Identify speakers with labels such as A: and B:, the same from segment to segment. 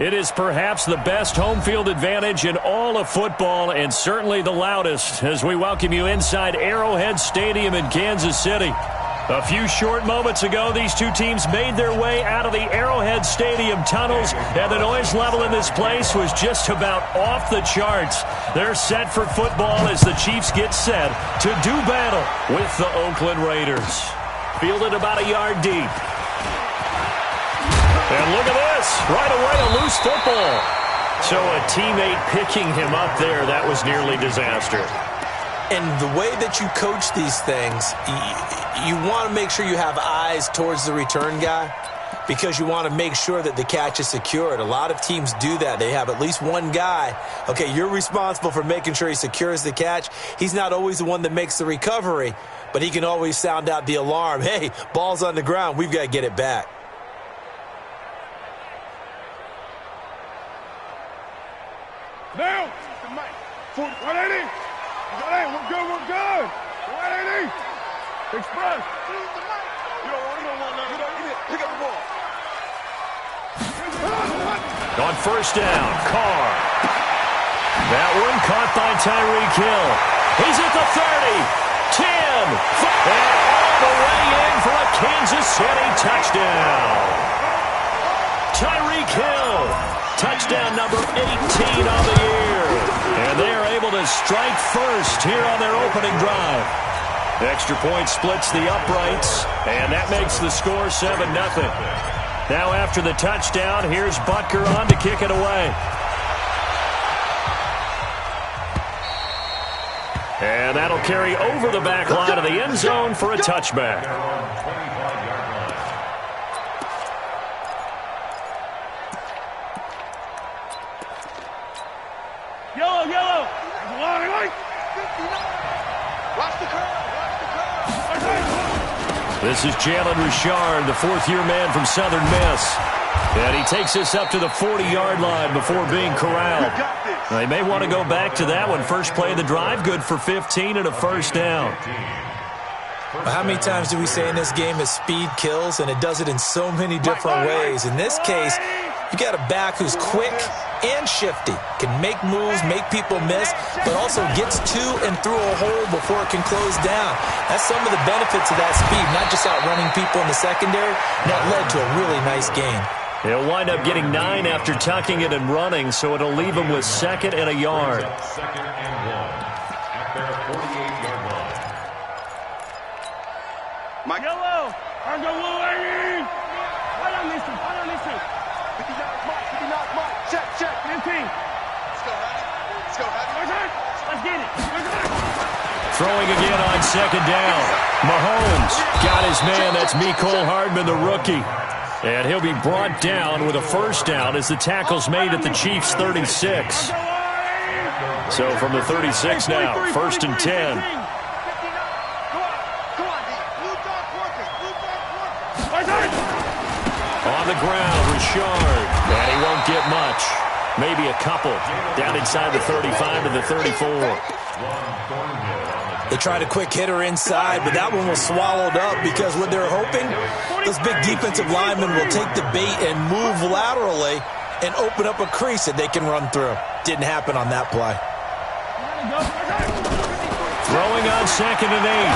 A: It is perhaps the best home field advantage in all of football and certainly the loudest as we welcome you inside Arrowhead Stadium in Kansas City. A few short moments ago, these two teams made their way out of the Arrowhead Stadium tunnels, and the noise level in this place was just about off the charts. They're set for football as the Chiefs get set to do battle with the Oakland Raiders. Fielded about a yard deep. And look at this. Right away, a loose football. So a teammate picking him up there, that was nearly disaster.
B: And the way that you coach these things, you want to make sure you have eyes towards the return guy because you want to make sure that the catch is secured. A lot of teams do that. They have at least one guy. Okay, you're responsible for making sure he secures the catch. He's not always the one that makes the recovery, but he can always sound out the alarm. Hey, ball's on the ground. We've got to get it back.
C: Now, 180. We're good. 180. Express. You don't want that. Pick up the ball.
A: On first down, Carr. That one caught by Tyreek Hill. He's at the 30, 10, and all the way in for a Kansas City touchdown. Tyreek Hill, touchdown number 18 on the year. And they are able to strike first here on their opening drive. Extra point splits the uprights, and that makes the score 7-0. Now after the touchdown, here's Butker on to kick it away. And that'll carry over the back line of the end zone for a touchback.
C: Yellow. Watch the curve.
A: This is Jalen Richard, the fourth-year man from Southern Miss. And he takes us up to the 40-yard line before being corralled. They may want to go back to that one. First play of the drive, good for 15 and a first down.
B: How many times do we say in this game that speed kills, and it does it in so many different ways? In this case, you got a back who's quick and shifty, can make moves, make people miss, but also gets to and through a hole before it can close down. That's some of the benefits of that speed, not just outrunning people in the secondary. That led to a really nice game.
A: He'll wind up getting 9 after tucking it and running, so it'll leave him with 2nd and a yard.
D: Second and 1 at their 48-yard line.
C: Mike. Yellow. I go Wolverine. I don't listen. 59, Mike. Check. 15. Let's go, Heavy. Let's get it.
A: Throwing again on second down. Mahomes got his man. That's Mecole Hardman, the rookie. And he'll be brought down with a first down as the tackle's made at the Chiefs' 36. So from the 36 now, 1st and 10. On the ground, Richard. And he won't get much. Maybe a couple. Down inside the 35 to the 34.
B: They tried a quick hitter inside, but that one was swallowed up because what they're hoping, those big defensive linemen will take the bait and move laterally and open up a crease that they can run through. Didn't happen on that play.
A: Throwing on 2nd and 8.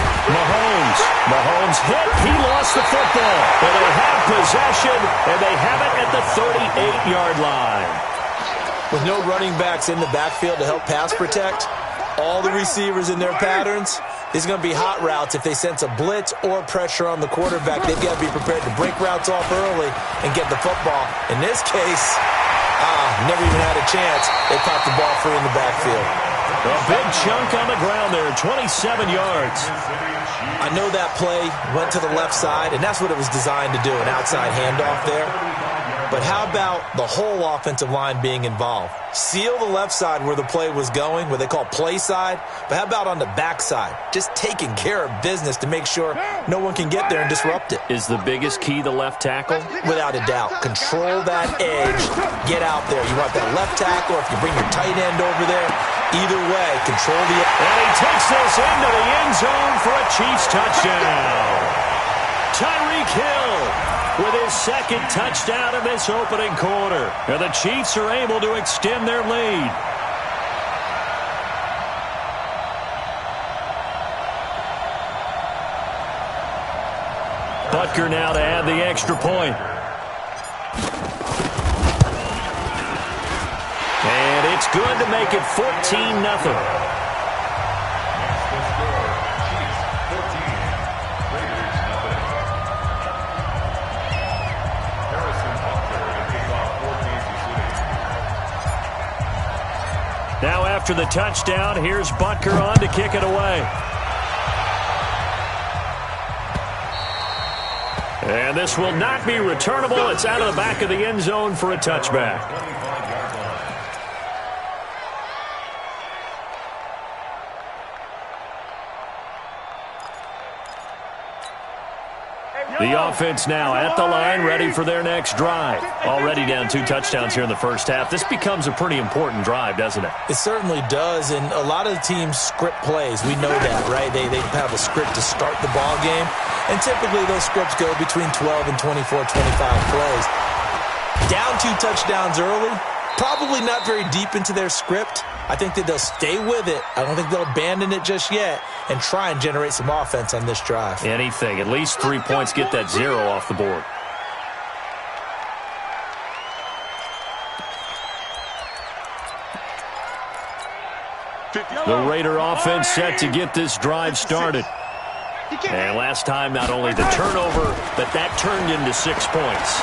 A: Mahomes hit. He lost the football. But they have possession, and they have it at the 38-yard line.
B: With no running backs in the backfield to help pass protect, all the receivers in their patterns, these are going to be hot routes if they sense a blitz or pressure on the quarterback. They've got to be prepared to break routes off early and get the football. In this case, never even had a chance. They popped the ball free in the backfield.
A: A big chunk on the ground there, 27 yards.
B: I know that play went to the left side, and that's what it was designed to do, an outside handoff there. But how about the whole offensive line being involved? Seal the left side where the play was going, what they call play side. But how about on the back side? Just taking care of business to make sure no one can get there and disrupt it.
A: Is the biggest key the left tackle?
B: Without a doubt. Control that edge. Get out there. You want that left tackle, or if you bring your tight end over there, either way, control the edge.
A: And he takes this into the end zone for a Chiefs touchdown. Tyreek Hill with his second touchdown in this opening quarter. And the Chiefs are able to extend their lead. Butker now to add the extra point. And it's good to make it 14-0. Now after the touchdown, here's Butker on to kick it away. And this will not be returnable. It's out of the back of the end zone for a touchback. The offense now at the line, ready for their next drive. Already down 2 touchdowns here in the first half. This becomes a pretty important drive, doesn't it?
B: It certainly does, and a lot of the teams script plays. We know that, right? They have a script to start the ball game, and typically those scripts go between 12 and 24, 25 plays. Down 2 touchdowns early, probably not very deep into their script. I think that they'll stay with it. I don't think they'll abandon it just yet and try and generate some offense on this drive.
A: Anything. At least 3 points, get that 0 off the board. The Raider offense set to get this drive started. And last time, not only the turnover, but that turned into 6 points.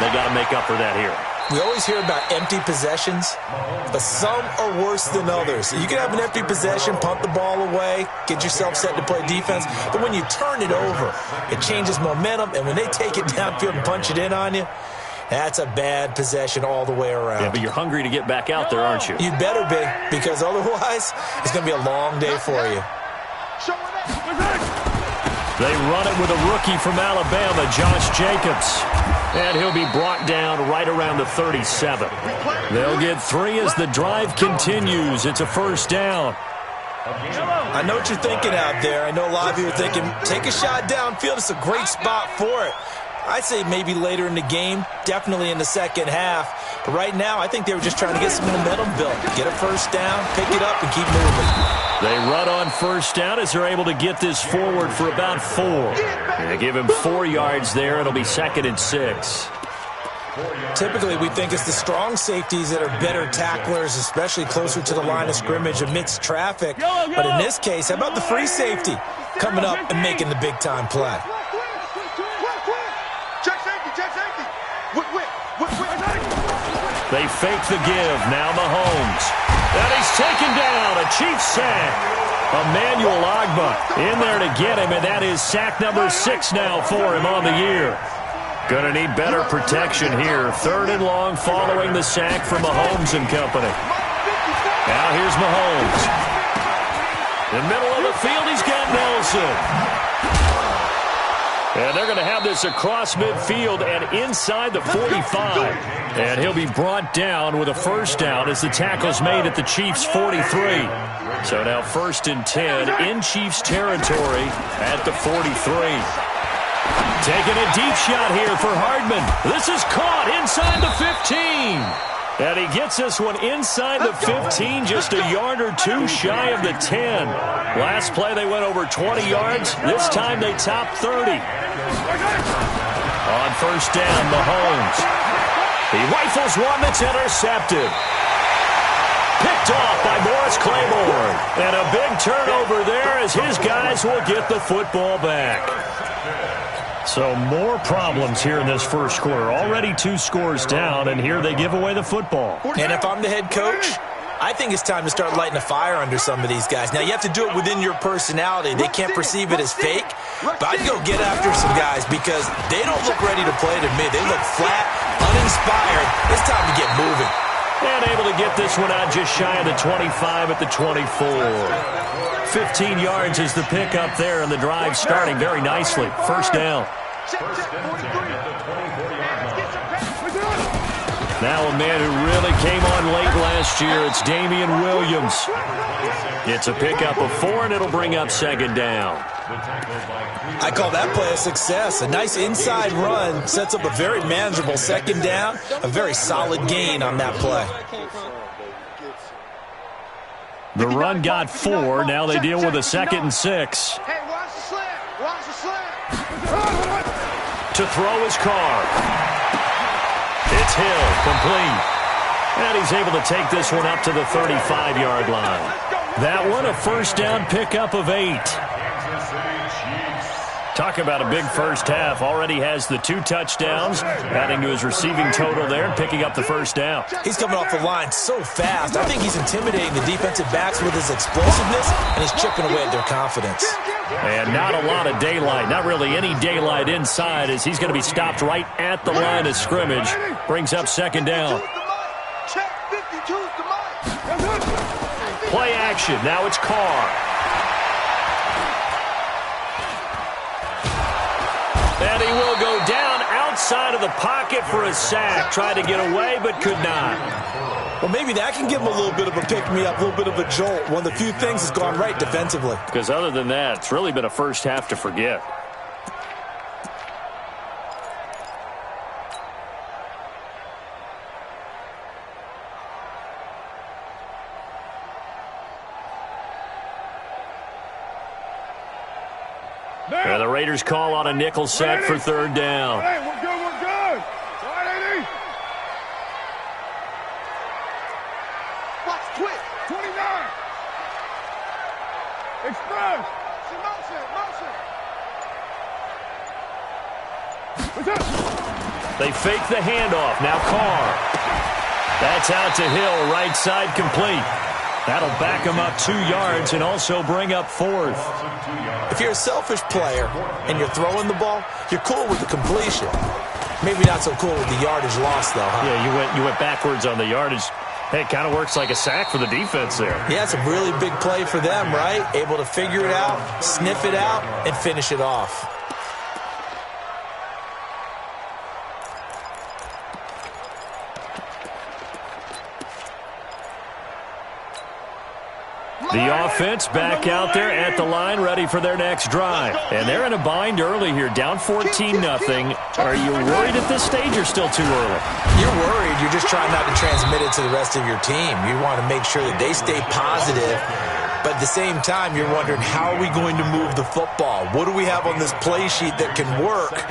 A: They got to make up for that here.
B: We always hear about empty possessions, but some are worse than others. You can have an empty possession, punt the ball away, get yourself set to play defense, but when you turn it over, it changes momentum, and when they take it downfield and punch it in on you, that's a bad possession all the way around.
A: Yeah, but you're hungry to get back out there, aren't you?
B: You better be, because otherwise, it's going to be a long day for you.
A: They run it with a rookie from Alabama, Josh Jacobs. And he'll be brought down right around the 37. They'll get 3 as the drive continues. It's a first down.
B: I know what you're thinking out there. I know a lot of you are thinking, take a shot downfield. It's a great spot for it. I'd say maybe later in the game, definitely in the second half. But right now, I think they were just trying to get some momentum built. Get a first down, pick it up, and keep moving.
A: They run on first down as they're able to get this forward for about 4. They give him 4 yards there. It'll be 2nd and 6.
B: Typically, we think it's the strong safeties that are better tacklers, especially closer to the line of scrimmage amidst traffic. But in this case, how about the free safety coming up and making the big-time play?
A: They fake the give. Now Mahomes. And he's taken down. A Chiefs sack. Emmanuel Ogbah in there to get him, and that is sack number 6 now for him on the year. Going to need better protection here. 3rd and long following the sack from Mahomes and company. Now here's Mahomes. In the middle of the field, he's got Nelson. And they're going to have this across midfield and inside the 45. And he'll be brought down with a first down as the tackle's made at the Chiefs' 43. So now 1st and 10 in Chiefs territory at the 43. Taking a deep shot here for Hardman. This is caught inside the 15. And he gets this one inside the 15, just a yard or 2 shy of the 10. Last play, they went over 20 yards. This time, they topped 30. On first down, Mahomes. He rifles one that's intercepted. Picked off by Morris Claiborne. And a big turnover there as his guys will get the football back. So more problems here in this first quarter. Already 2 scores down, and here they give away the football.
B: And if I'm the head coach, I think it's time to start lighting a fire under some of these guys. Now, you have to do it within your personality. They can't perceive it as fake, but I'd go get after some guys because they don't look ready to play to me. They look flat, uninspired. It's time to get moving.
A: And able to get this one out just shy of the 25 at the 24. 15 yards is the pickup there, and the drive starting very nicely. First down. Now a man who really came on late last year, it's Damian Williams. It's a pickup of 4, and it'll bring up second down.
B: I call that play a success. A nice inside run sets up a very manageable second down, a very solid gain on that play.
A: The run got 4. Now they deal with a 2nd and 6.
C: Hey, watch the slant. Watch the slant.
A: To throw his car. It's Hill, complete. And he's able to take this one up to the 35-yard line. That one, a first down pickup of 8. Talk about a big first half. Already has the 2 touchdowns, adding to his receiving total there and picking up the first down.
B: He's coming off the line so fast. I think he's intimidating the defensive backs with his explosiveness, and he's chipping away at their confidence.
A: And not a lot of daylight, not really any daylight inside, as he's going to be stopped right at the line of scrimmage. Brings up second down. Play action. Now it's Carr. And he will go down outside of the pocket for a sack. Tried to get away, but could not.
B: Well, maybe that can give him a little bit of a pick-me-up, a little bit of a jolt. One of the few things that's gone right defensively.
A: Because other than that, it's really been a first half to forget. And the Raiders call on a nickel set for third down.
C: Hey, we're good, we're good. All right, 80. Watch, twist. 29. Express. Motion.
A: They fake the handoff. Now Carr. That's out to Hill, right side complete. That'll back him up 2 yards and also bring up 4th.
B: If you're a selfish player and you're throwing the ball, you're cool with the completion. Maybe not so cool with the yardage loss, though, huh?
A: Yeah, you went backwards on the yardage. Hey, it kind of works like a sack for the defense there.
B: Yeah, it's a really big play for them, right? Able to figure it out, sniff it out, and finish it off.
A: The offense back out there at the line, ready for their next drive. And they're in a bind early here, down 14-0. Are you worried at this stage or still too early?
B: You're worried. You're just trying not to transmit it to the rest of your team. You want to make sure that they stay positive. But at the same time, you're wondering, how are we going to move the football? What do we have on this play sheet that can work?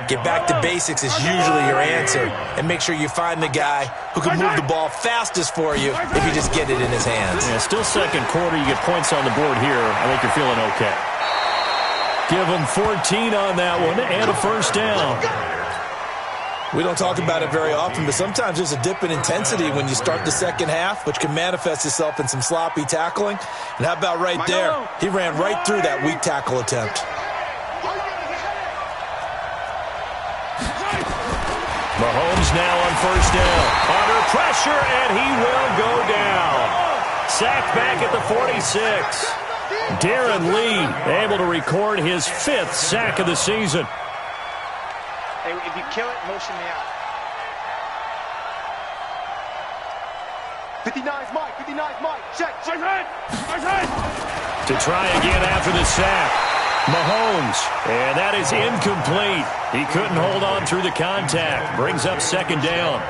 B: Get back to basics is usually your answer. And make sure you find the guy who can move the ball fastest for you if you just get it in his hands.
A: Yeah, still second quarter. You get points on the board here. I think you're feeling okay. Give them 14 on that one and a first down.
B: We don't talk about it very often, but sometimes there's a dip in intensity when you start the second half, which can manifest itself in some sloppy tackling. And how about right there? He ran right through that weak tackle attempt.
A: Mahomes now on first down. Under pressure, and he will go down. Sacked back at the 46. Darren Lee able to record his 5th sack of the season.
C: Hey, if you kill it, motion me out. 59's Mike, 59's Mike. Check.
A: To try again after the sack. Mahomes, and that is incomplete. He couldn't hold on through the contact. Brings up second down.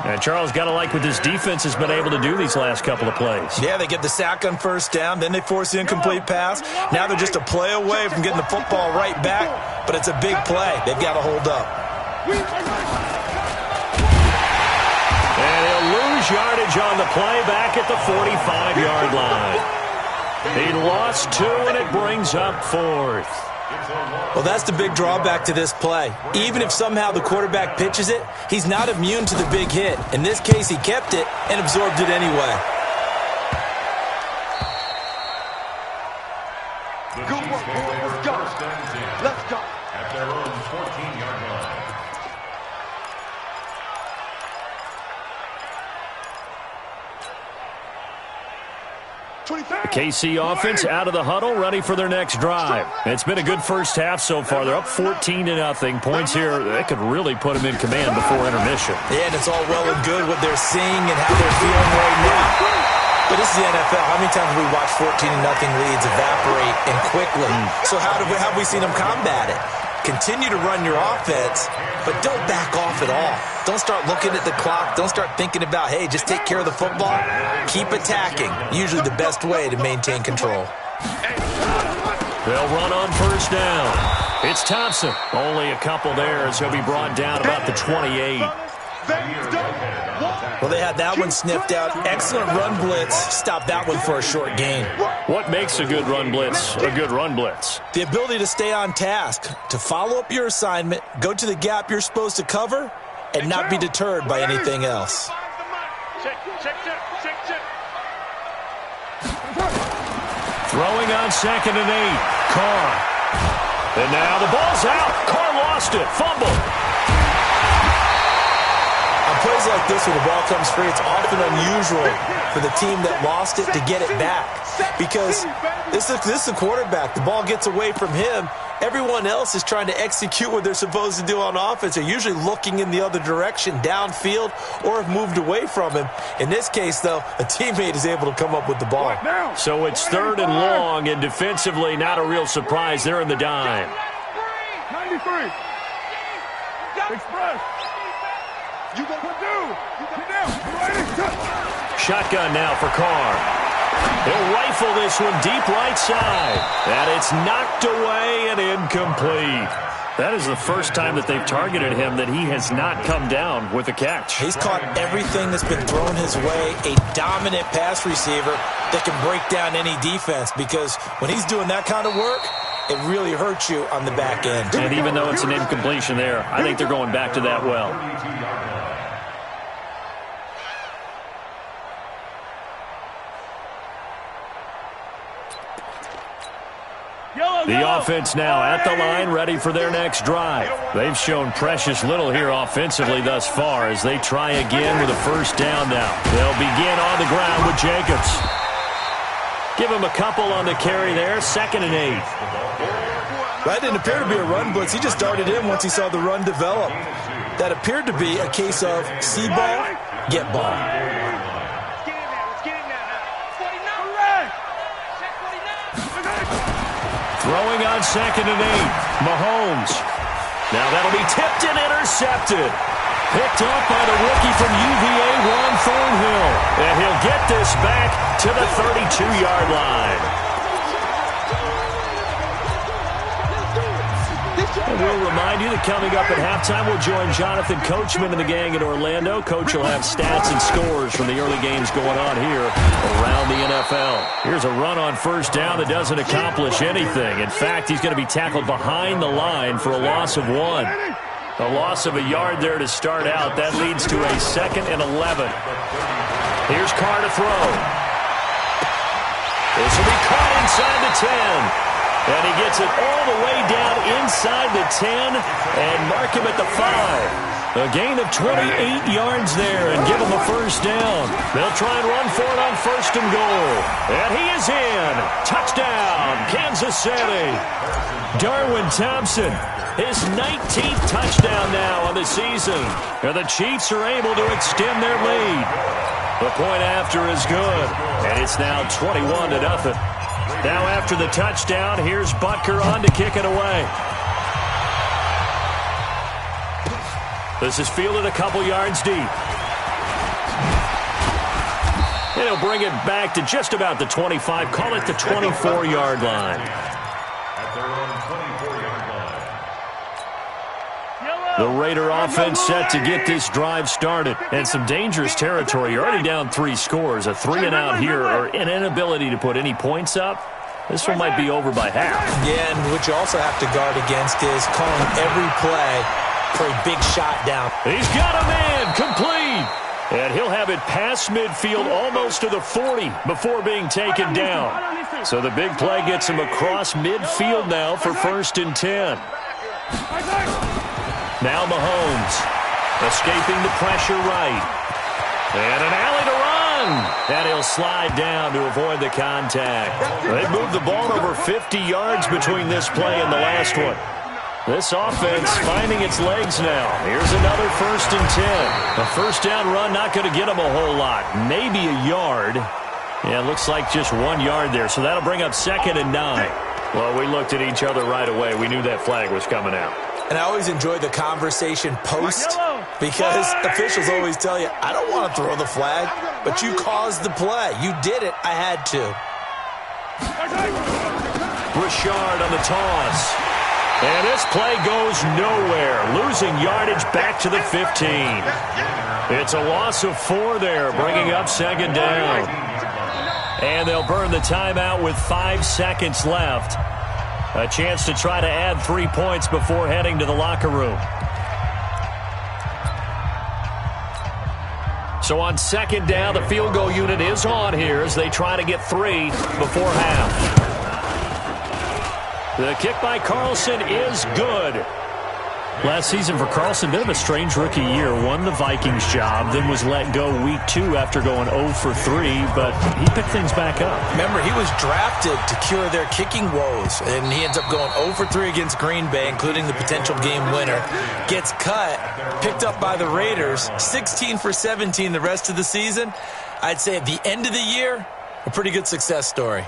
A: And Charles, got to like what this defense has been able to do these last couple of plays.
B: Yeah, they get the sack on first down, then they force the incomplete pass. Now they're just a play away from getting the football right back, but it's a big play. They've got to hold up.
A: And he'll lose yardage on the play back at the 45-yard line. He lost 2, and it brings up 4th.
B: Well, that's the big drawback to this play. Even if somehow the quarterback pitches it, he's not immune to the big hit. In this case, he kept it and absorbed it anyway.
C: Good work, boys. Let's go. Let's go.
D: At their own 14-yard line.
A: The KC offense out of the huddle, ready for their next drive. It's been a good first half so far. They're up 14-0. Points here, that could really put them in command before intermission.
B: Yeah, and it's all well and good what they're seeing and how they're feeling right now. But this is the NFL. How many times have we watched 14-0 leads evaporate and quickly? So how have we seen them combat it? Continue to run your offense, but don't back off at all. Don't start looking at the clock. Don't start thinking about, hey, just take care of the football. Keep attacking. Usually the best way to maintain control.
A: They'll run on first down. It's Thompson. Only a couple there as he'll be brought down about the 28.
B: Well, they had that one sniffed out. Excellent run blitz. Stop that one for a short gain.
A: What makes a good run blitz a good run blitz?
B: The ability to stay on task, to follow up your assignment, go to the gap you're supposed to cover, and not be deterred by anything else.
A: Throwing on 2nd and 8. Carr. And now the ball's out. Carr lost it. Fumble.
B: On plays like this where the ball comes free, it's often unusual for the team that lost it to get it back. Because this is a quarterback. The ball gets away from him. Everyone else is trying to execute what they're supposed to do on offense. They're usually looking in the other direction, downfield, or have moved away from him. In this case, though, a teammate is able to come up with the ball.
A: So it's 3rd and long, and defensively, not a real surprise. They're in the dime.
C: 93. Express. You go for two. Get down.
A: Shotgun now for Carr. He'll rifle this one deep right side. And it's knocked away and incomplete. That is the first time that they've targeted him that he has not come down with a catch.
B: He's caught everything that's been thrown his way. A dominant pass receiver that can break down any defense, because when he's doing that kind of work, it really hurts you on the back end.
A: And even though it's an incompletion there, I think they're going back to that well. The offense now at the line, ready for their next drive. They've shown precious little here offensively thus far as they try again with a first down now. They'll begin on the ground with Jacobs. Give him a couple on the carry there, 2nd and 8.
B: That didn't appear to be a run blitz. He just darted in once he saw the run develop. That appeared to be a case of see ball, get ball.
A: Throwing on 2nd and 8. Mahomes. Now that'll be tipped and intercepted. Picked up by the rookie from UVA, Juan Thornhill. And he'll get this back to the 32-yard line. And we'll remind you that coming up at halftime, we'll join Jonathan Coachman and the gang in Orlando. Coach will have stats and scores from the early games going on here around the NFL. Here's a run on first down that doesn't accomplish anything. In fact, he's going to be tackled behind the line for a loss of 1. A loss of a yard there to start out. That leads to a 2nd and 11. Here's Carr to throw. This will be caught inside the 10. And he gets it all the way down inside the 10 and mark him at the 5. A gain of 28 yards there and give him a first down. They'll try and run for it on 1st and goal. And he is in. Touchdown, Kansas City. Darwin Thompson, his 19th touchdown now on the season. And the Chiefs are able to extend their lead. The point after is good. And it's now 21-0. Now after the touchdown, here's Butker on to kick it away. This is fielded a couple yards deep. And he'll bring it back to just about the 25. Call it the 24-yard line.
D: At their own 24-yard line.
A: The Raider offense set to get this drive started. And some dangerous territory. You're already down 3 scores. A 3-and-out here or an inability to put any points up. This one might be over by half.
B: Yeah, and what you also have to guard against is calling every play for a big shot down.
A: He's got a man complete. And he'll have it past midfield almost to the 40 before being taken down. So the big play gets him across midfield now for 1st and 10. Now Mahomes escaping the pressure right. And an alley to run. and he'll slide down to avoid the contact. They moved the ball over 50 yards between this play and the last one. This offense finding its legs now. Here's another 1st and 10. A first down run not going to get them a whole lot. Maybe a yard. Yeah, it looks like just 1 yard there, so that'll bring up 2nd and 9. Well, we looked at each other right away. We knew that flag was coming out.
B: And I always enjoy the conversation post because officials always tell you, I don't want to throw the flag, but you caused the play. You did it. I had to.
A: Richard on the toss. And this play goes nowhere. Losing yardage back to the 15. It's a loss of 4 there, bringing up 2nd down. And they'll burn the timeout with 5 seconds left. A chance to try to add 3 points before heading to the locker room. So on 2nd down, the field goal unit is on here as they try to get 3 before half. The kick by Carlson is good. Last season for Carlson, bit of a strange rookie year. Won the Vikings job, then was let go week 2 after going 0 for 3, but he picked things back up.
B: Remember, he was drafted to cure their kicking woes, and he ends up going 0 for 3 against Green Bay, including the potential game winner. Gets cut, picked up by the Raiders, 16 for 17 the rest of the season. I'd say at the end of the year, a pretty good success story.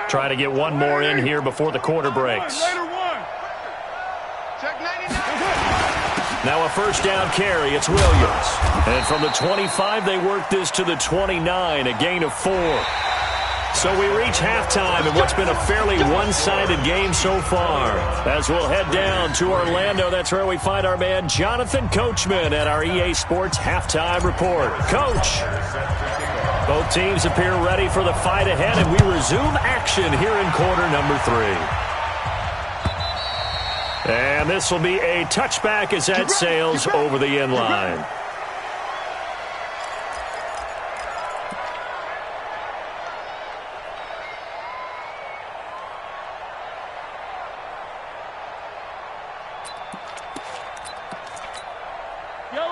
A: Try to get 1 more in here before the quarter breaks. Now a first down carry. It's Williams. And from the 25, they work this to the 29, a gain of 4. So we reach halftime in what's been a fairly one-sided game so far. As we'll head down to Orlando, that's where we find our man Jonathan Coachman at our EA Sports Halftime Report. Coach! Both teams appear ready for the fight ahead, and we resume action here in quarter number 3. And this will be a touchback as that sails over the end line.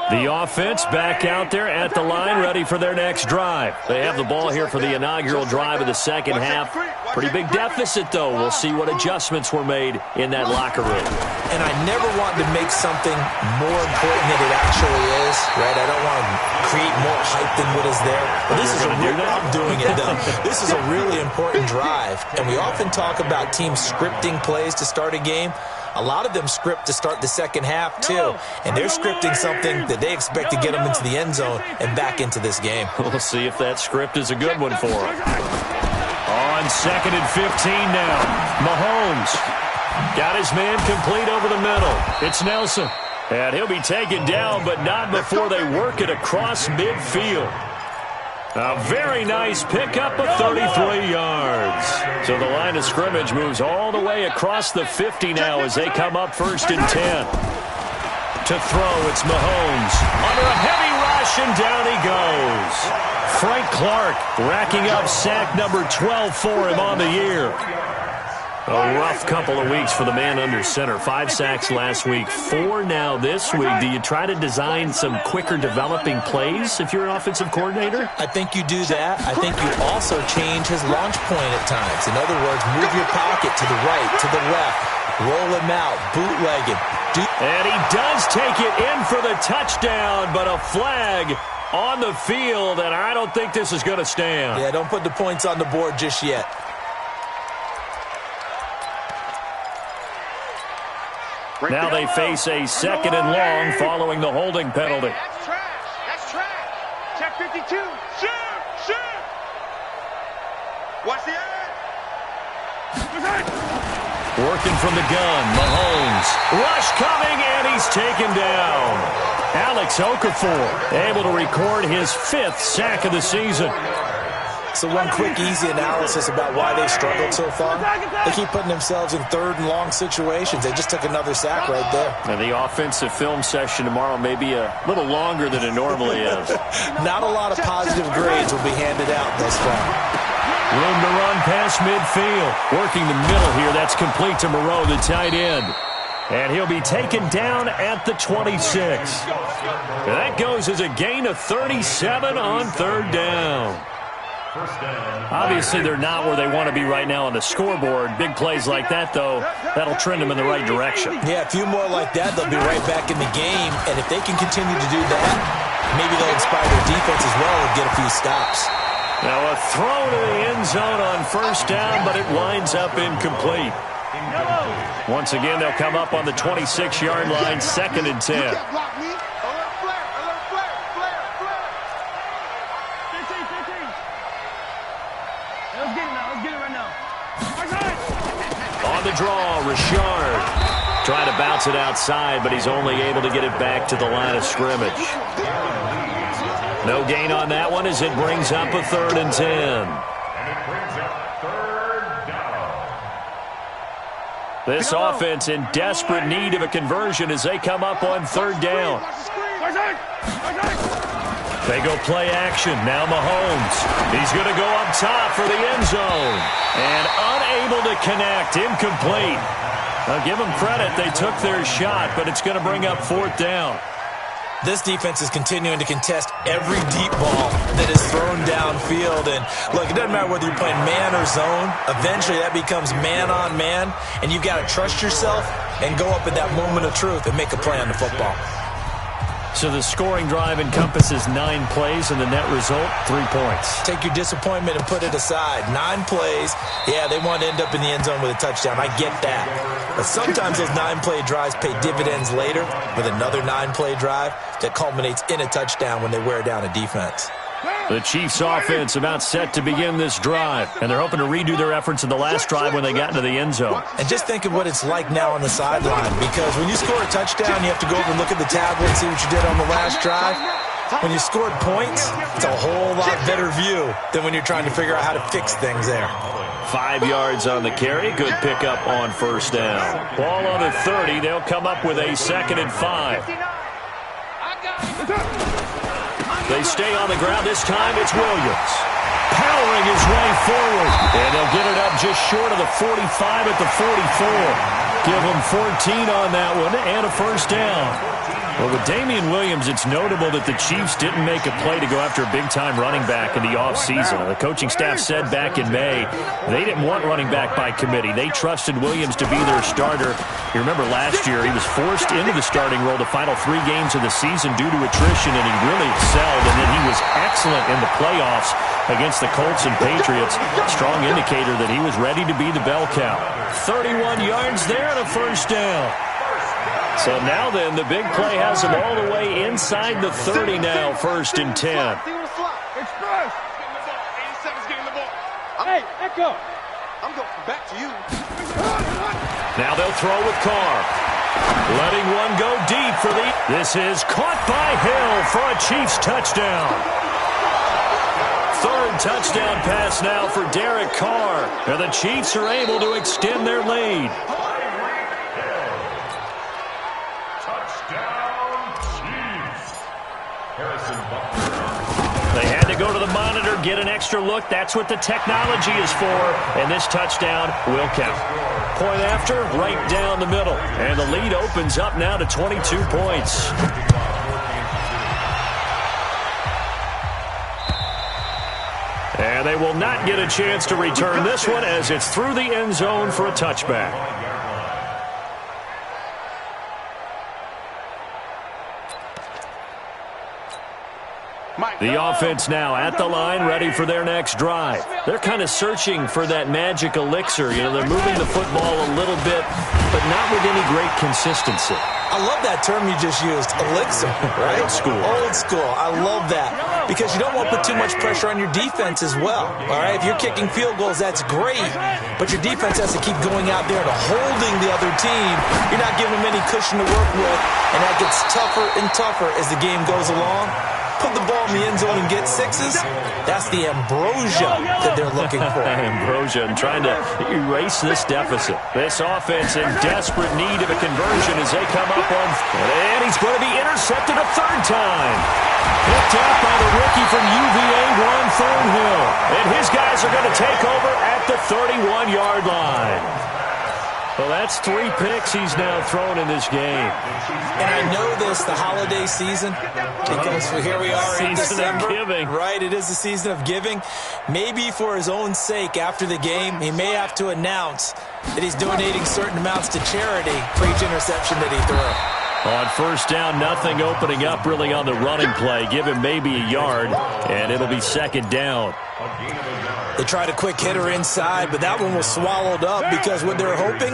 A: The offense back out there at the line, ready for their next drive. They have the ball here for the inaugural drive of the second half. Pretty big deficit, though. We'll see what adjustments were made in that locker room.
B: And I never want to make something more important than it actually is, right? I don't want to create more hype than what is there. But this is I'm doing it, though. This is a really important drive. And we often talk about teams scripting plays to start a game. A lot of them script to start the second half, too. And they're scripting something that they expect to get them into the end zone and back into this game.
A: We'll see if that script is a good one for them. On 2nd and 15 now. Mahomes got his man complete over the middle. It's Nelson. And he'll be taken down, but not before they work it across midfield. A very nice pickup of 33 yards. So the line of scrimmage moves all the way across the 50 now as they come up 1st and 10. To throw, it's Mahomes. Under a heavy rush, and down he goes. Frank Clark racking up sack number 12 for him on the year. A rough couple of weeks for the man under center. 5 sacks last week, 4 now this week. Do you try to design some quicker developing plays if you're an offensive coordinator?
B: I think you do that. I think you also change his launch point at times. In other words, move your pocket to the right, to the left, roll him out, bootleg him.
A: And he does take it in for the touchdown, but a flag on the field, and I don't think this is going to stand.
B: Yeah, don't put the points on the board just yet.
A: Now they face a 2nd and long following the holding penalty.
C: That's trash. That's trash. Check 52. Shoot. Shoot. Watch the edge.
A: Working from the gun, Mahomes. Rush coming, and he's taken down. Alex Okafor able to record his 5th sack of the season.
B: So one quick, easy analysis about why they've struggled so far. They keep putting themselves in 3rd and long situations. They just took another sack right there.
A: And the offensive film session tomorrow may be a little longer than it normally is.
B: Not a lot of positive grades will be handed out thus far.
A: Room to run past midfield. Working the middle here. That's complete to Moreau, the tight end. And he'll be taken down at the 26. And that goes as a gain of 37 on third down. Obviously, they're not where they want to be right now on the scoreboard. Big plays like that, though, that'll trend them in the right direction.
B: Yeah, a few more like that, they'll be right back in the game. And if they can continue to do that, maybe they'll inspire their defense as well and get a few stops.
A: Now a throw to the end zone on first down, but it winds up incomplete. Once again, they'll come up on the 26-yard line, 2nd and 10. On the draw, Richard trying to bounce it outside, but he's only able to get it back to the line of scrimmage. No gain on that one as it brings up a 3rd and 10. This offense in desperate need of a conversion as they come up on 3rd down. They go play action. Now Mahomes. He's going to go up top for the end zone. And unable to connect. Incomplete. I'll give them credit. They took their shot, but it's going to bring up 4th down.
B: This defense is continuing to contest every deep ball that is thrown downfield. And, look, it doesn't matter whether you're playing man or zone. Eventually, that becomes man on man. And you've got to trust yourself and go up at that moment of truth and make a play on the football.
A: So the scoring drive encompasses 9 plays, and the net result, 3 points.
B: Take your disappointment and put it aside. 9 plays. Yeah, they want to end up in the end zone with a touchdown. I get that. But sometimes those 9-play drives pay dividends later with another 9-play drive that culminates in a touchdown when they wear down a defense.
A: The Chiefs' offense about set to begin this drive, and they're hoping to redo their efforts in the last drive when they got into the end zone.
B: And just think of what it's like now on the sideline, because when you score a touchdown, you have to go over and look at the tablet and see what you did on the last drive. When you scored points, it's a whole lot better view than when you're trying to figure out how to fix things there.
A: 5 yards on the carry. Good pickup on first down. Ball on the 30. They'll come up with a 2nd and 5. They stay on the ground. This time it's Williams. Powering his way forward. And they'll get it up just short of the 45 at the 44. Give them 14 on that one and a first down. Well, with Damian Williams, it's notable that the Chiefs didn't make a play to go after a big-time running back in the offseason. The coaching staff said back in May they didn't want running back by committee. They trusted Williams to be their starter. You remember last year he was forced into the starting role the final 3 games of the season due to attrition, and he really excelled. And then he was excellent in the playoffs against the Colts and Patriots. Strong indicator that he was ready to be the bell cow. 31 yards there and a first down. So now then, the big play has him all the way inside the 30 now, 1st and 10.
C: Hey, Echo.
E: I'm going back to you.
A: Now they'll throw with Carr. Letting one go deep for the... This is caught by Hill for a Chiefs touchdown. 3rd touchdown pass now for Derek Carr. And the Chiefs are able to extend their lead. They had to go to the monitor, get an extra look. That's what the technology is for. And this touchdown will count. Point after, right down the middle. And the lead opens up now to 22 points. And they will not get a chance to return this one as it's through the end zone for a touchback. The offense now at the line, ready for their next drive. They're kind of searching for that magic elixir. You know, they're moving the football a little bit, but not with any great consistency.
B: I love that term you just used, elixir, right?
A: Old school.
B: Old school. I love that because you don't want to put too much pressure on your defense as well, all right? If you're kicking field goals, that's great, but your defense has to keep going out there to holding the other team. You're not giving them any cushion to work with, and that gets tougher and tougher as the game goes along. Put the ball in the end zone and get 6s. That's the ambrosia that they're looking for.
A: Ambrosia and trying to erase this deficit. This offense in desperate need of a conversion as they come up on. And he's going to be intercepted a 3rd time. Picked up by the rookie from UVA, Juan Thornhill. And his guys are going to take over at the 31-yard line. Well, that's 3 picks he's now thrown in this game.
B: And I know this, the holiday season, because here we are in December.
A: Season of giving.
B: Right, it is the season of giving. Maybe for his own sake, after the game, he may have to announce that he's donating certain amounts to charity for each interception that he threw.
A: On first down, nothing opening up really on the running play. Give him maybe a yard, and it'll be second down.
B: They tried a quick hitter inside, but that one was swallowed up because what they're hoping,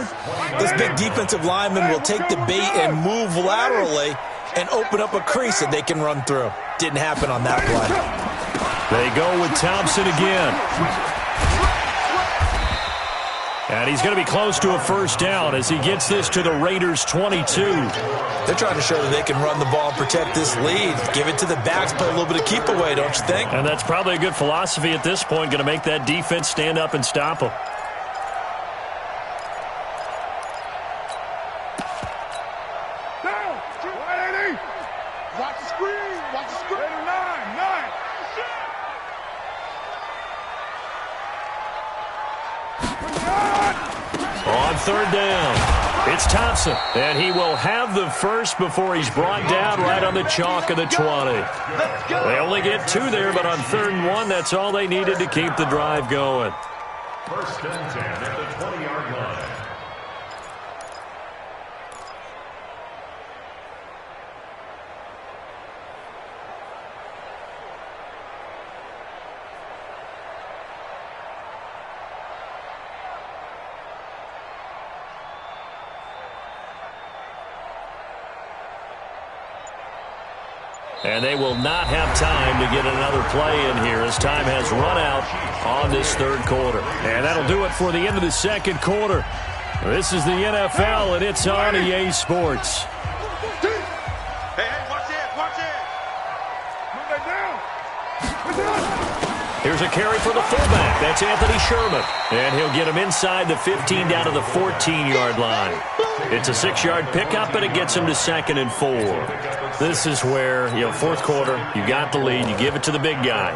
B: this big defensive lineman will take the bait and move laterally and open up a crease that they can run through. Didn't happen on that play.
A: They go with Thompson again. And he's going to be close to a first down as he gets this to the Raiders' 22.
B: They're trying to show that they can run the ball and protect this lead. Give it to the backs, play a little bit of keep away, don't you think?
A: And that's probably a good philosophy at this point, going to make that defense stand up and stop them.
C: Watch the screen. Watch the screen. 9.
A: On third down, it's Thompson, and he will have the first before he's brought down right on the chalk of the 20. They only get 2 there, but on 3rd and 1, that's all they needed to keep the drive going.
D: First and 10 at the 20-yard line.
A: And they will not have time to get another play in here as time has run out on this 3rd quarter. And that'll do it for the end of the 2nd quarter. This is the NFL, and it's on EA Sports.
E: Hey, watch it. Move that down.
A: Here's a carry for the fullback. That's Anthony Sherman. And he'll get him inside the 15 down to the 14-yard line. It's a 6-yard pickup, and it gets him to 2nd and 4. This is where, 4th quarter, you got the lead, you give it to the big guy.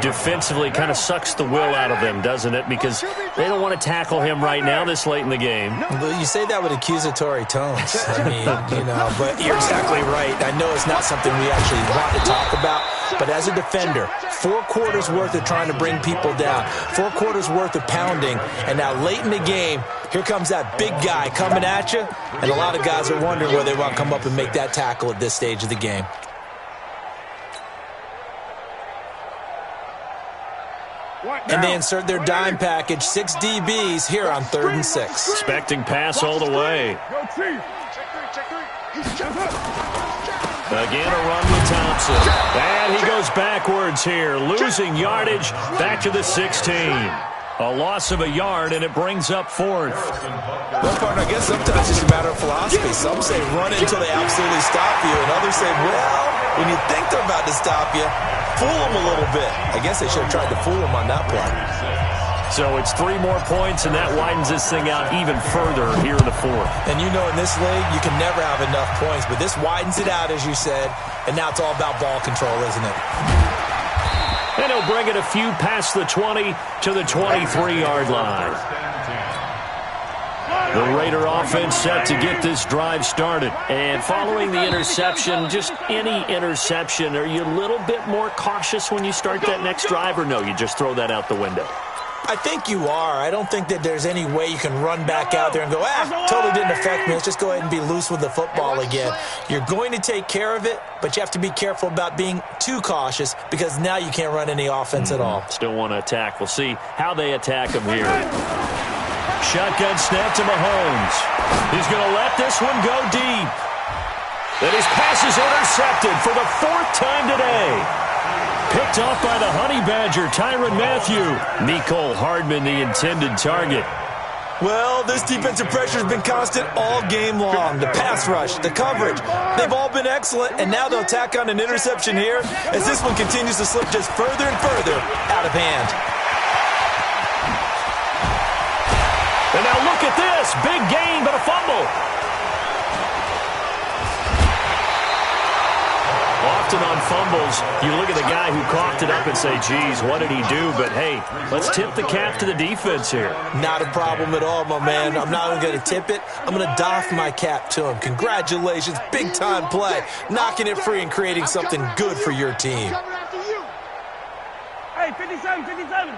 A: Defensively kind of sucks the will out of them, doesn't it? Because they don't want to tackle him right now this late in the game.
B: Well, you say that with accusatory tones. I mean, but you're exactly right. I know it's not something we actually want to talk about, but as a defender, 4 quarters worth of trying to bring people down, 4 quarters worth of pounding, and now late in the game, here comes that big guy coming at you, and a lot of guys are wondering whether they want to come up and make that tackle at this stage of the game. And they insert their dime package, 6 DBs here on 3rd and 6.
A: Expecting pass all the way. Again, a run with Thompson. And he goes backwards here, losing yardage back to the 16. A loss of a yard, and it brings up 4th.
B: Well, partner, I guess sometimes it's just a matter of philosophy. Some say run it until they absolutely stop you, and others say, well, when you think they're about to stop you, fool them a little bit. I guess they should have tried to fool them on that play.
A: So it's 3 more points, and that widens this thing out even further here in the 4th.
B: And in this league, you can never have enough points, but this widens it out, as you said, and now it's all about ball control, isn't it?
A: And he'll bring it a few past the 20 to the 23-yard line. The Raider offense set to get this drive started. And following the interception, just any interception, are you a little bit more cautious when you start that next drive, or no, you just throw that out the window?
B: I think you are. I don't think that there's any way you can run back out there and go, totally didn't affect me. Let's just go ahead and be loose with the football again. You're going to take care of it, but you have to be careful about being too cautious because now you can't run any offense at all.
A: Still want to attack. We'll see how they attack him here. Shotgun snap to Mahomes. He's going to let this one go deep. Then his pass is intercepted for the 4th time today. Picked off by the Honey Badger, Tyrann Mathieu. Mecole Hardman, the intended target.
B: Well, this defensive pressure has been constant all game long. The pass rush, the coverage, they've all been excellent, and now they'll tack on an interception here as this one continues to slip just further and further out of hand.
A: And now look at this. Big gain, but a fumble. Off to often on fumbles, you look at the guy who coughed it up and say, geez, what did he do? But, hey, let's tip the cap to the defense here.
B: Not a problem at all, my man. I'm not even going to tip it. I'm going to doff my cap to him. Congratulations. Big-time play. Knocking it free and creating something good for your team.
C: Hey, 57, 57.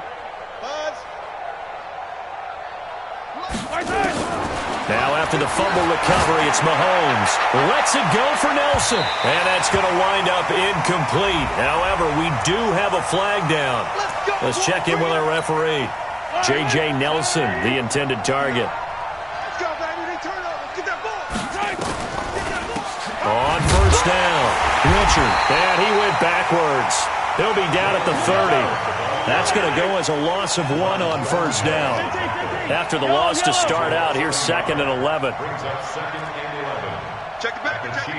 A: Now after the fumble recovery, it's Mahomes. Lets it go for Nelson. And that's going to wind up incomplete. However, we do have a flag down. Let's check in with our referee. J.J. Nelson, the intended target. On first down, Richard. And he went backwards. He'll be down at the 30. That's going to go as a loss of 1 on first down. After the loss to start out, here's 2nd and 11.
E: Check it back, check it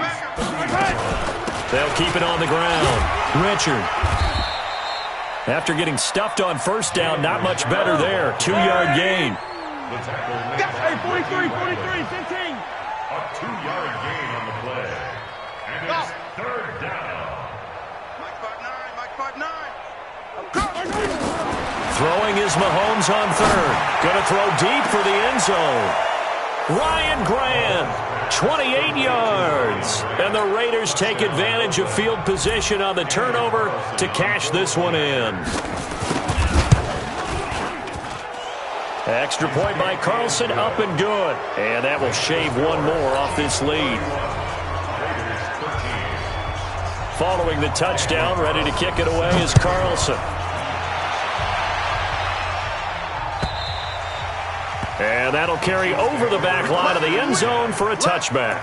E: back.
A: They'll keep it on the ground. Richard. After getting stuffed on first down, not much better there. 2-yard gain.
C: Hey, 43, 43, 15.
D: A 2-yard gain on the play. And it's 3rd down.
E: Mike 5'9", Mike 5'9".
A: Throwing is Mahomes on 3rd. Going to throw deep for the end zone. Ryan Grant, 28 yards. And the Raiders take advantage of field position on the turnover to cash this one in. Extra point by Carlson, up and good. And that will shave 1 more off this lead. Following the touchdown, ready to kick it away is Carlson. And that'll carry over the back line of the end zone for a touchback.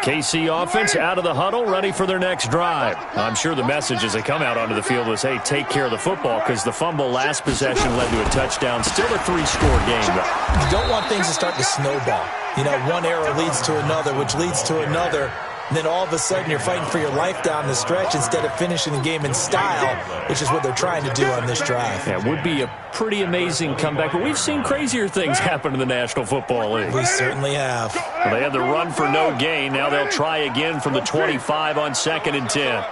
A: KC offense out of the huddle, ready for their next drive. I'm sure the message as they come out onto the field was, hey, take care of the football, because the fumble last possession led to a touchdown. Still a 3-score game.
B: You don't want things to start to snowball. You know, one error leads to another, which leads to another. And then all of a sudden you're fighting for your life down the stretch instead of finishing the game in style, which is what they're trying to do on this drive.
A: Yeah, it would be a pretty amazing comeback, but we've seen crazier things happen in the National Football League.
B: We certainly have.
A: Well, they had the run for no gain. Now they'll try again from the 25 on 2nd and 10.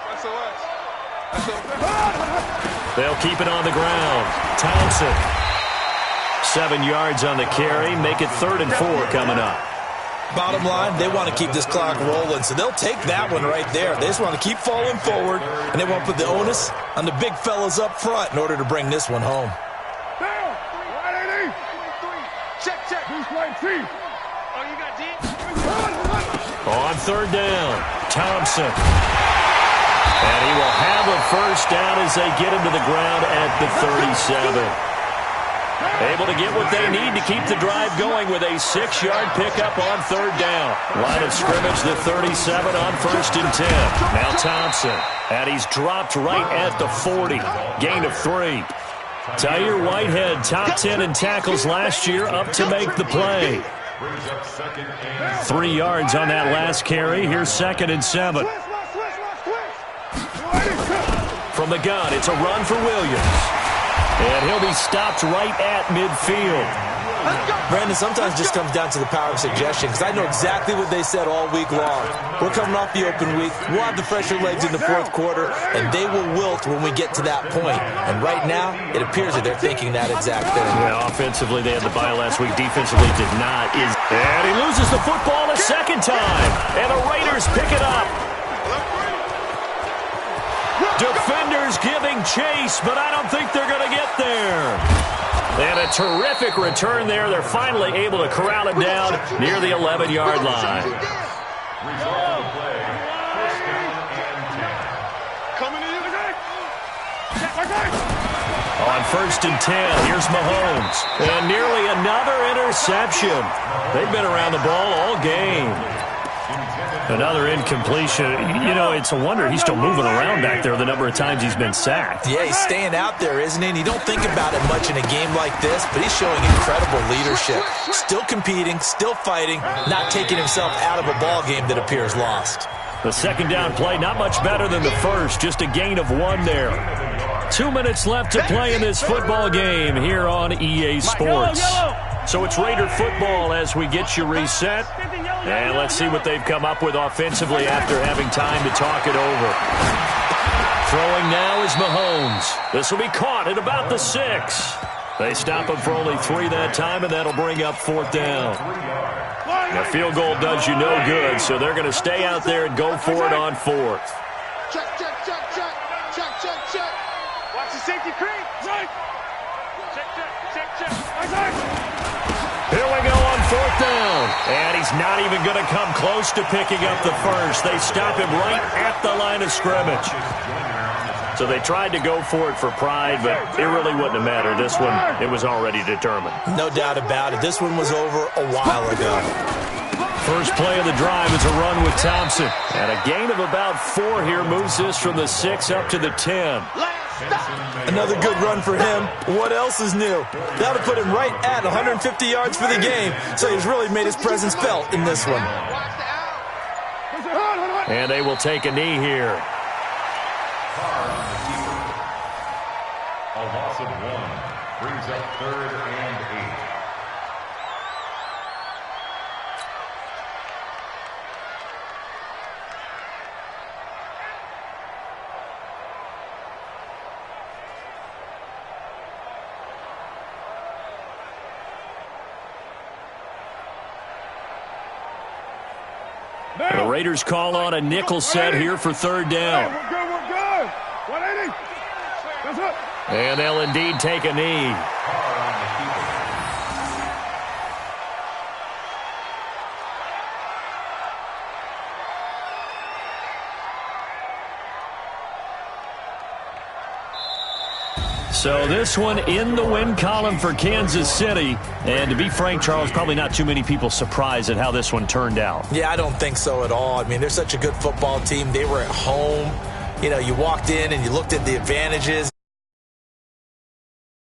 A: They'll keep it on the ground. Thompson. 7 yards on the carry. Make it 3rd and 4 coming up.
B: Bottom line, they want to keep this clock rolling, so they'll take that one right there. They just want to keep falling forward, and they want to put the onus on the big fellas up front in order to bring this one home.
C: Check, check. Who's playing T? Oh, you got D?
A: On 3rd down, Thompson. And he will have a first down as they get him to the ground at the 37. Able to get what they need to keep the drive going with a 6-yard pickup on 3rd down. Line of scrimmage, the 37 on 1st and 10. Now Thompson. And he's dropped right at the 40. Gain of 3. Tyre Whitehead, top 10 in tackles last year, up to make the play. 3 yards on that last carry. Here's 2nd and 7. From the gun, it's a run for Williams. And he'll be stopped right at midfield.
B: Brandon, sometimes it just comes down to the power of suggestion, because I know exactly what they said all week long. We're coming off the open week. We'll have the fresher legs in the 4th quarter, and they will wilt when we get to that point. And right now, it appears that they're thinking that exact thing.
A: Yeah, offensively, they had the bye last week. Defensively, did not. And he loses the football a 2nd time. And the Raiders pick it up. Defenders giving chase, but I don't think they're going to get there. And a terrific return there. They're finally able to corral him down near the 11-yard line. On 1st and 10, here's Mahomes. And nearly another interception. They've been around the ball all game. Another incompletion. You know, it's a wonder he's still moving around back there the number of times he's been sacked.
B: Yeah, he's staying out there, isn't he? And you don't think about it much in a game like this, but he's showing incredible leadership. Still competing, still fighting, not taking himself out of a ball game that appears lost.
A: The second down play, not much better than the first, just a gain of 1 there. 2 minutes left to play in this football game here on EA Sports. So it's Raider football as we get you reset. And let's see what they've come up with offensively after having time to talk it over. Throwing now is Mahomes. This will be caught at about the 6. They stop him for only 3 that time, and that'll bring up 4th down. A field goal does you no good, so they're going to stay out there and go for it on 4th.
E: Check, check, check, check. Check, check, check.
C: Watch the safety creep. Check. Check, check, check, check.
A: Here we go on 4th down. And he's not even going to come close to picking up the first. They stop him right at the line of scrimmage. So they tried to go for it for pride, but it really wouldn't have mattered. This one, it was already determined.
B: No doubt about it. This one was over a while ago.
A: First play of the drive is a run with Thompson. And a gain of about 4 here moves this from the 6 up to the 10.
B: Another good run for him. What else is new? That'll put him right at 150 yards for the game, so he's really made his presence felt in this one.
A: And they will take a knee here.
D: A loss of 1 brings up 3rd and 8.
A: The Raiders call on a nickel set here for 3rd down.
C: We're good. 180. That's it.
A: And they'll indeed take a knee. So this one in the win column for Kansas City. And to be frank, Charles, probably not too many people surprised at how this one turned out.
B: Yeah, I don't think so at all. I mean, they're such a good football team. They were at home. You know, you walked in and you looked at the advantages.